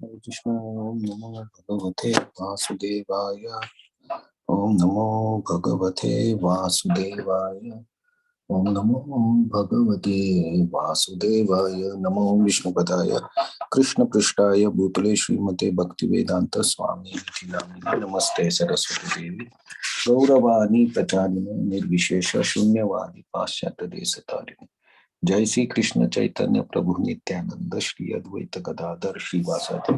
Hare Krishna. Om Namo Bhagavate Vasudevaya. Om Namo Bhagavate Vasudevaya. Om Namo Bhagavate Vasudevaya. Namo Vishnupadaya Krishna Prishtaya Bhutale Srimate Bhaktivedanta Swami Nitinamine Namaste Saraswati Devi Gauravani Pracharine Nirvishesha Shunyavadi Paschatya Desatarine जय श्री कृष्ण चैतन्य प्रभु नित्यानंद श्री अद्वैत गदाधर श्रीवासादि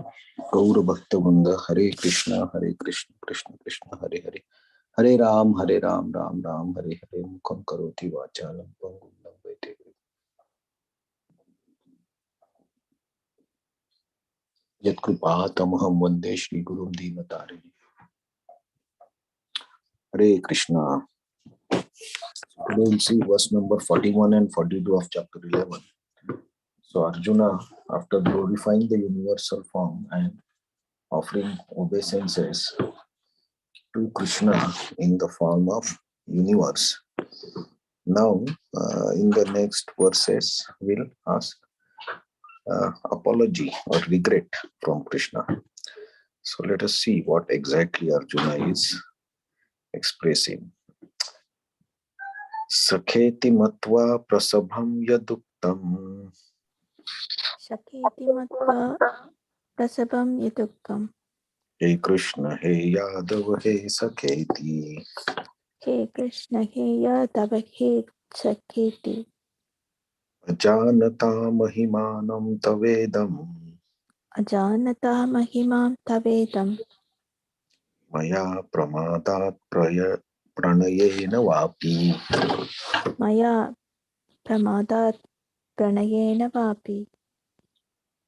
गौर भक्त वृंद हरे कृष्ण कृष्ण कृष्ण हरे हरे हरे राम राम राम हरे हरे मुखं करोति वाचालं पंगुं लंघयते गिरिं यत्कृपातमहं वन्दे श्रीगुरुं दीनतारिणि हरे Krishna. Today we'll see verse number 41 and 42 of chapter 11. So Arjuna, after glorifying the universal form and offering obeisances to Krishna in the form of universe. Now, in the next verses, we'll ask apology or regret from Krishna. So let us see what exactly Arjuna is expressing. Sakheti matva prasabham yaduktam. Sakheti matva prasabam yadukam. Hey Krishna, hey Yadav, hey Sakheti. He Krishna, he Yadava, he Sakheti. Ajanata mahimanam tavedam. Ajanata mahimam tavedam. Maya pramadat pranayena vapi. Maya pramadat pranayena vapi.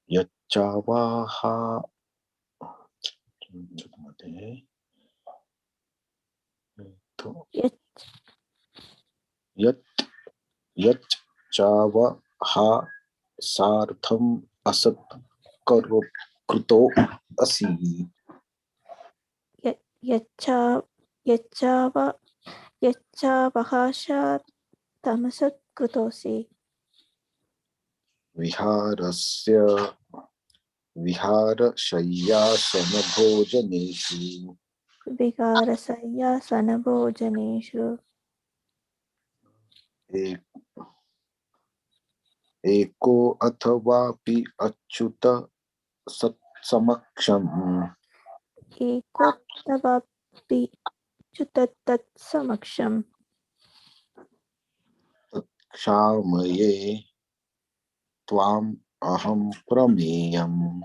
Yachavaha Yat Yat Yachavaha sartham asat kruto asi. yacha yachava yachavahasha tamasat krutosi. Viharasya Viharashayasana bhojaneshu. Vikarasaya sanabhojaneshu. Eko athavapi achyuta satsamaksham. Ekotavapi chutatat samaksham. Kshamye tvam aham prameyam.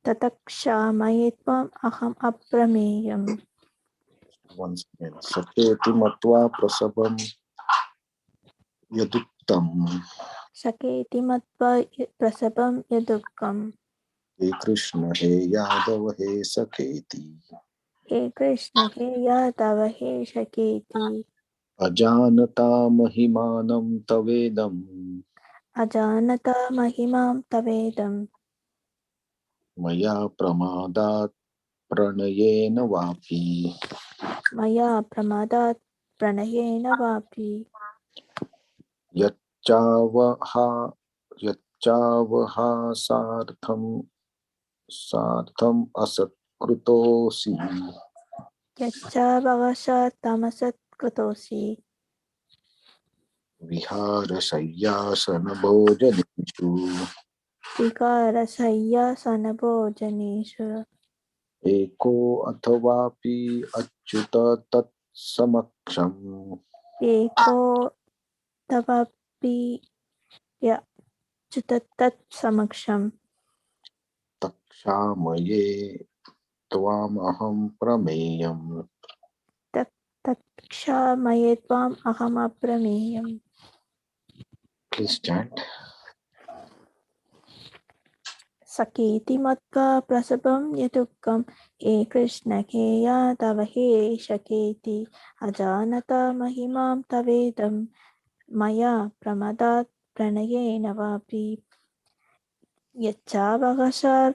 Tatakshamayetvam aham aprameyam. Once again. Saketi matva prasabam yaduktam. Saketi matva prasabam yadukam. He Krishna, he Yadav, he Saketi. He Krishna, he Yadava, he Shaketi. Ajanata mahimanam tavedam. Ajanata mahimam tavedam. Maya pramadat pranayena vapi. Maya pramadat pranayena vapi. Yachavaha sartham asat krutosi. Yacha vagasha tamasat krutosi. Viharasayasana bhojaneshu. Vikarasaya sanabhojaneshu. Eko athavapi achyuta tat samaksham. Eko tavapi ya chutatat samaksham. Takshamaye tvam aham prameyam. Takshamayetvam aham aprameyam. Please chant. Saketi matva prasabam yadukam. He Krishna he Yadava he Shaketi. Ajanata mahimam tavedam. Maya pramadat pranayena vapi. Yachavagashar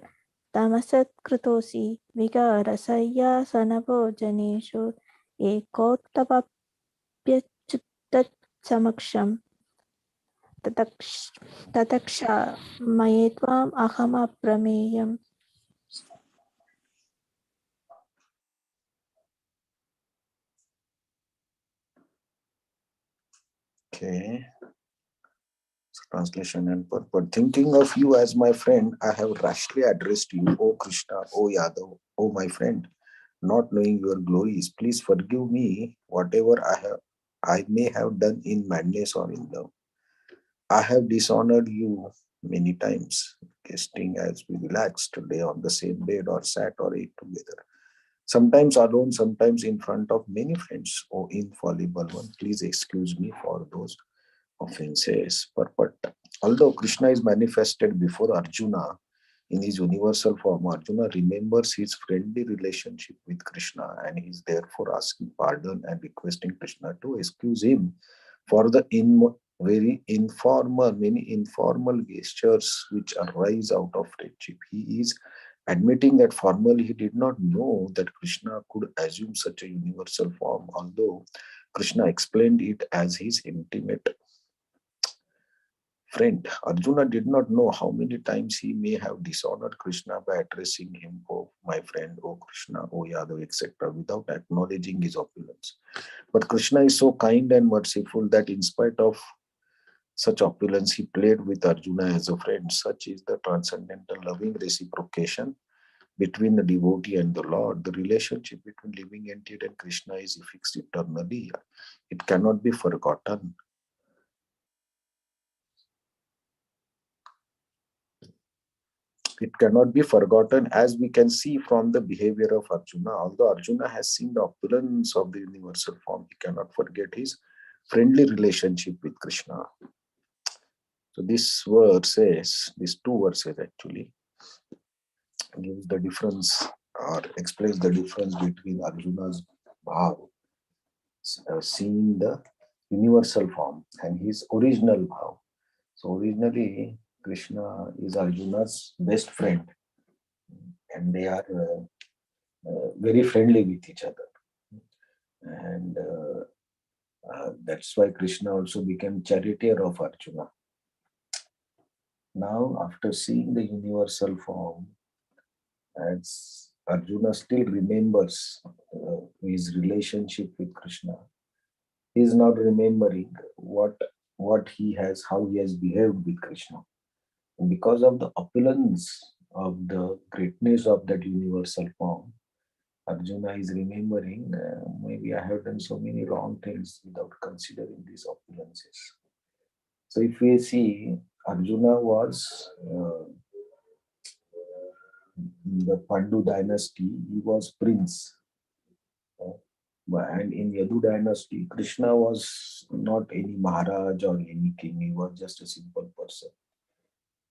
tamasat krutosi. Vikarasaya sanavojaneshu. Ekottavapyachuttat samaksham. ततक्षमये त्वाम् अहमप्रमेयम्. Okay. Translation and purport. Thinking of you as my friend, I have rashly addressed you, O Krishna, O Yadav, O my friend. Not knowing your glories, please forgive me whatever I may have done in madness or in love. I have dishonored you many times, guesting as we relaxed today on the same bed or sat or ate together. Sometimes alone, sometimes in front of many friends. O infallible one, please excuse me for those offenses. Purport. Although Krishna is manifested before Arjuna in his universal form, Arjuna remembers his friendly relationship with Krishna and he is therefore asking pardon and requesting Krishna to excuse him for the many informal gestures which arise out of friendship. He is admitting that formally he did not know that Krishna could assume such a universal form, although Krishna explained it as his intimate friend. Arjuna did not know how many times he may have dishonored Krishna by addressing him, "Oh, my friend, oh Krishna, oh Yadav," etc., without acknowledging his opulence. But Krishna is so kind and merciful that in spite of such opulence, he played with Arjuna as a friend. Such is the transcendental loving reciprocation between the devotee and the Lord. The relationship between living entity and Krishna is fixed eternally. It cannot be forgotten. It cannot be forgotten, as we can see from the behavior of Arjuna. Although Arjuna has seen the opulence of the universal form, he cannot forget his friendly relationship with Krishna. So this verse says, these two verses actually gives the difference or explains the difference between Arjuna's bhav, seeing the universal form, and his original bhav. So originally, Krishna is Arjuna's best friend, and they are very friendly with each other. And that's why Krishna also became charioteer of Arjuna. Now, after seeing the universal form, as Arjuna still remembers his relationship with Krishna, he is not remembering what he has, how he has behaved with Krishna. And because of the opulence of the greatness of that universal form, Arjuna is remembering, maybe I have done so many wrong things without considering these opulences. So if we see, Arjuna was in the Pandu dynasty, he was prince. And in Yadu dynasty, Krishna was not any Maharaj or any king, he was just a simple person.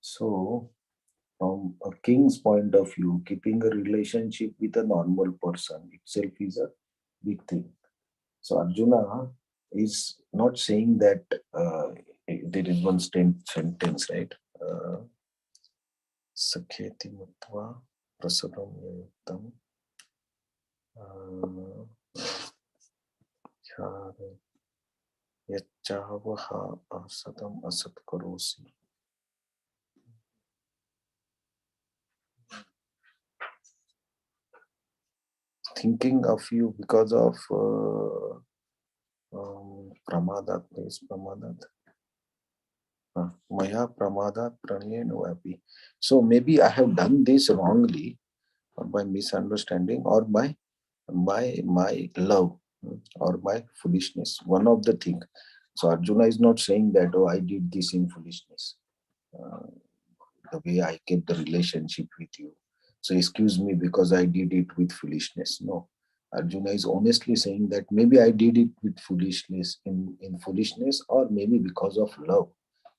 So, from a king's point of view, keeping a relationship with a normal person itself is a big thing. So, Arjuna is not saying that there is one sentence, right? Sakheti Matva Prasadam Yuktam Yachavaha Asadam Asat Karosi. Thinking of you because of Pramadat, please, Pramadat. Maya Pramadat Pranayena Vapi. So maybe I have done this wrongly, or by misunderstanding, or by my love, or my foolishness. One of the thing. So Arjuna is not saying that, oh, I did this in foolishness. The way I kept the relationship with you. So excuse me because I did it with foolishness. No. Arjuna is honestly saying that maybe I did it with foolishness in foolishness, or maybe because of love.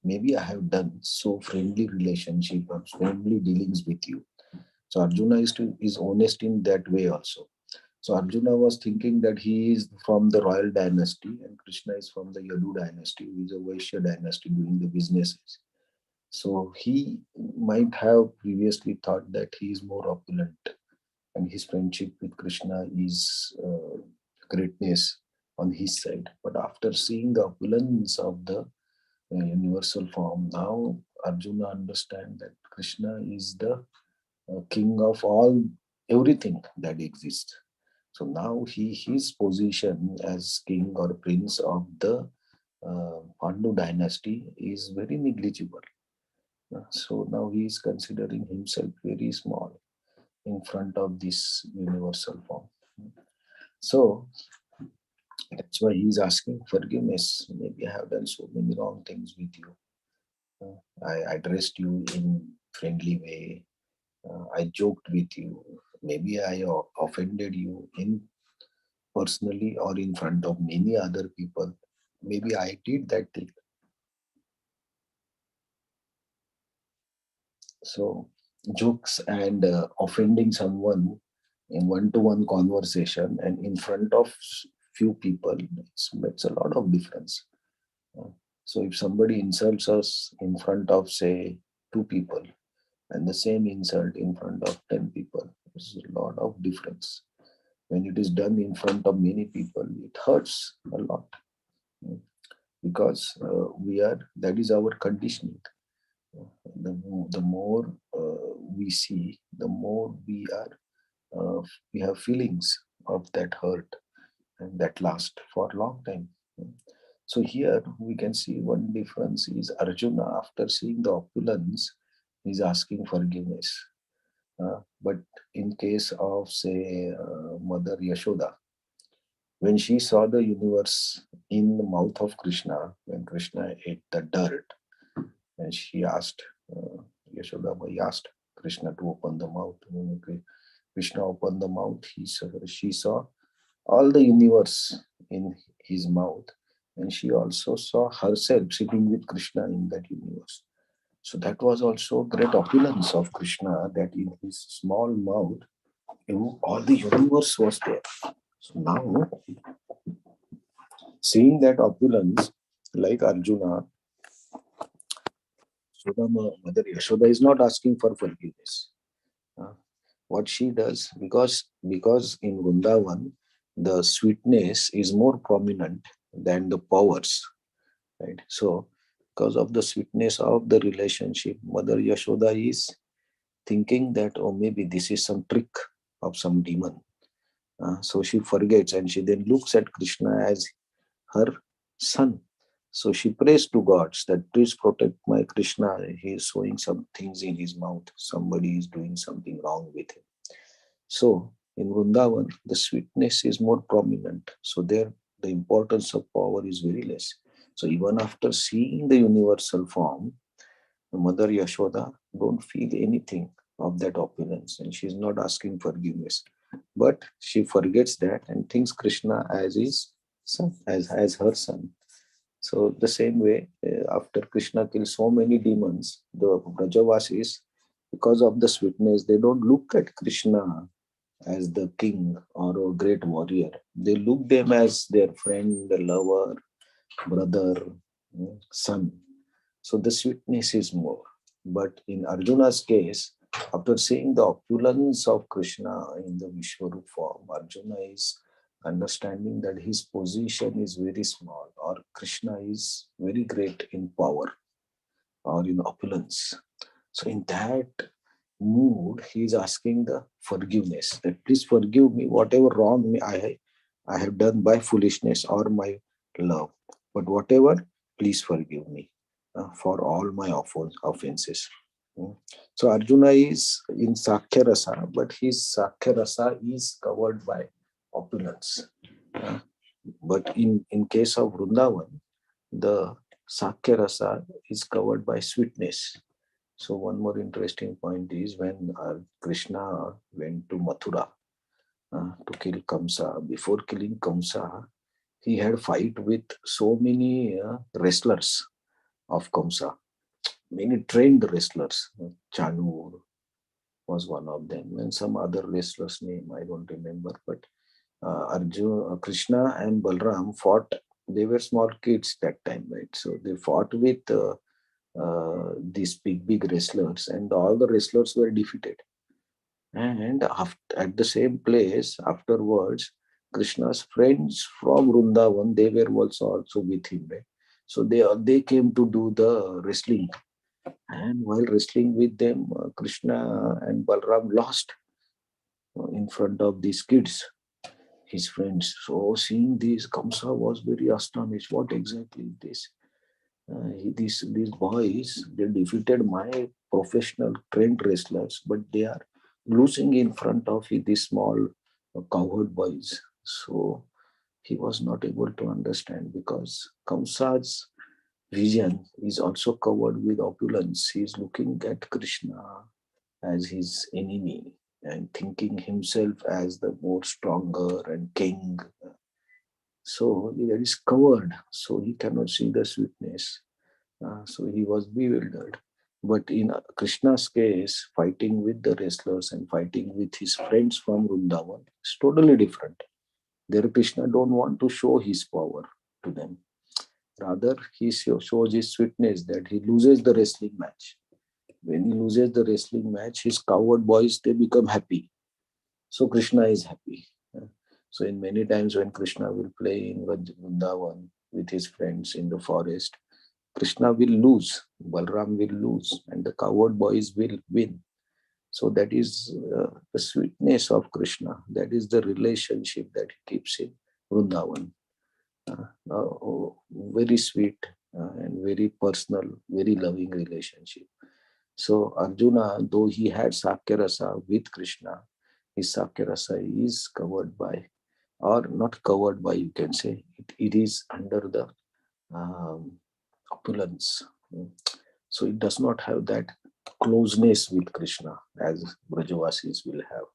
Maybe I have done so friendly relationship or friendly dealings with you. So Arjuna is honest in that way also. So Arjuna was thinking that he is from the royal dynasty and Krishna is from the Yadu dynasty, who is a Vaishya dynasty doing the businesses. So he might have previously thought that he is more opulent and his friendship with Krishna is greatness on his side. But after seeing the opulence of the universal form. Now Arjuna understands that Krishna is the king of all everything that exists. So now his position as king or prince of the Pandu dynasty is very negligible. So now he is considering himself very small in front of this universal form. So that's why he is asking forgiveness. Maybe I have done so many wrong things with you. I addressed you in friendly way. I joked with you. Maybe I offended you in personally or in front of many other people. Maybe I did that thing. So jokes and offending someone in one-to-one conversation and in front of few people, makes a lot of difference. Uh, So if somebody insults us in front of say two people and the same insult in front of 10 people, there's a lot of difference. When it is done in front of many people, it hurts a lot. Mm. Because that is our conditioning. The more we see, the more we have feelings of that hurt and that last for a long time. So here we can see one difference is Arjuna, after seeing the opulence, is asking forgiveness. But in case of say Mother Yashoda, when she saw the universe in the mouth of Krishna, when Krishna ate the dirt, and she asked, Yashoda Mai asked Krishna to open the mouth. When Krishna opened the mouth, she saw all the universe in his mouth, and she also saw herself sitting with Krishna in that universe. So that was also great opulence of Krishna, that in his small mouth, all the universe was there. So now, seeing that opulence, like Arjuna, Mother Yashoda is not asking for forgiveness. Uh, what she does, because in Vrindavan, the sweetness is more prominent than the powers, right? So, because of the sweetness of the relationship, Mother Yashoda is thinking that, oh, maybe this is some trick of some demon. So she forgets and she then looks at Krishna as her son. So she prays to gods that please protect my Krishna. He is showing some things in his mouth. Somebody is doing something wrong with him. So in Vrindavan, the sweetness is more prominent. So there, the importance of power is very less. So even after seeing the universal form, Mother Yashoda don't feel anything of that opulence, and she's not asking forgiveness. But she forgets that and thinks Krishna as his son, as her son. So the same way, after Krishna kills so many demons, the Brajavasis, because of the sweetness, they don't look at Krishna as the king or a great warrior. They look them as their friend, lover, brother, son. So the sweetness is more. But in Arjuna's case, after seeing the opulence of Krishna in the Vishwarup form, Arjuna is understanding that his position is very small, or Krishna is very great in power or in opulence. So in that mood, he is asking the forgiveness, that please forgive me whatever wrong I have done by foolishness or my love. But whatever, please forgive me for all my offenses. Mm. So Arjuna is in Sakhya Rasa, but his Sakhya Rasa is covered by opulence. Uh, but in case of Vrindavan, the Sakhya Rasa is covered by sweetness. So one more interesting point is when Krishna went to Mathura to kill Kamsa. Before killing Kamsa, he had fight with so many wrestlers of Kamsa, many trained wrestlers. Chanur was one of them, and some other wrestlers' name I don't remember. But Krishna and Balram fought. They were small kids that time, right? So they fought with these big wrestlers, and all the wrestlers were defeated. And at the same place afterwards, Krishna's friends from Vrindavan, they were also with him, right? So they came to do the wrestling. And while wrestling with them, Krishna and Balram lost in front of these kids, his friends. So seeing this, Kamsa was very astonished. What exactly is this? These boys, they defeated my professional trained wrestlers, but they are losing in front of these small cowherd boys. So he was not able to understand, because Kamsa's vision is also covered with opulence. He is looking at Krishna as his enemy and thinking himself as the more stronger and king. So that is covered, so he cannot see the sweetness. So he was bewildered. But in Krishna's case, fighting with the wrestlers and fighting with his friends from Vrindavan is totally different. There, Krishna don't want to show his power to them. Rather, he shows his sweetness, that he loses the wrestling match. When he loses the wrestling match, his coward boys, they become happy. So Krishna is happy. So in many times when Krishna will play in Vrindavan with his friends in the forest, Krishna will lose, Balram will lose, and the coward boys will win. So that is the sweetness of Krishna. That is the relationship that he keeps in Vrindavan. Very sweet and very personal, very loving relationship. So Arjuna, though he had Sakyarasa with Krishna, his Sakyarasa is covered by, or not covered by, you can say, it is under the um, opulence. So it does not have that closeness with Krishna as Brajavasis will have.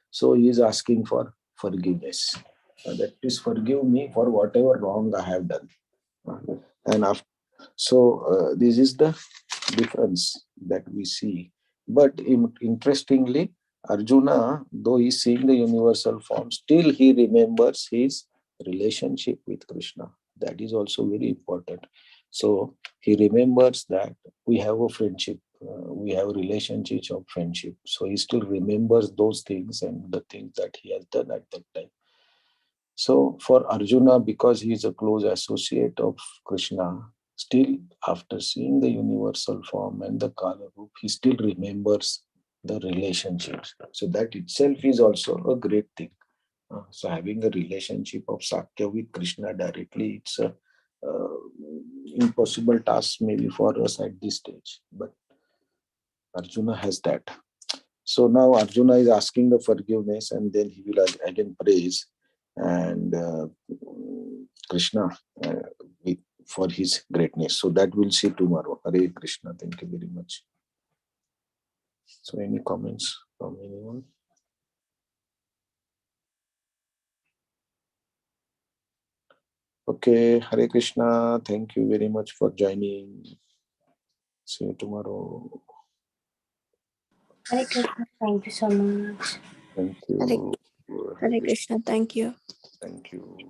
So he is asking for forgiveness. That is, forgive me for whatever wrong I have done. And after, so this is the difference that we see. But interestingly, Arjuna, though he is seeing the universal form, still he remembers his relationship with Krishna. That is also very important. So he remembers that we have a friendship, we have a relationship of friendship. So he still remembers those things and the things that he has done at that time. So for Arjuna, because he is a close associate of Krishna, still after seeing the universal form and the Kala Roop, he still remembers the relationships. So that itself is also a great thing. So having a relationship of Sakya with Krishna directly, it's a impossible task maybe for us at this stage. But Arjuna has that. So now Arjuna is asking the forgiveness, and then he will again praise and Krishna for his greatness. So that we'll see tomorrow. Hare Krishna. Thank you very much. So any comments from anyone? Okay, Hare Krishna. Thank you very much for joining. See you tomorrow. Hare Krishna. Thank you so much. Thank you. Hare Krishna. Thank you. Thank you.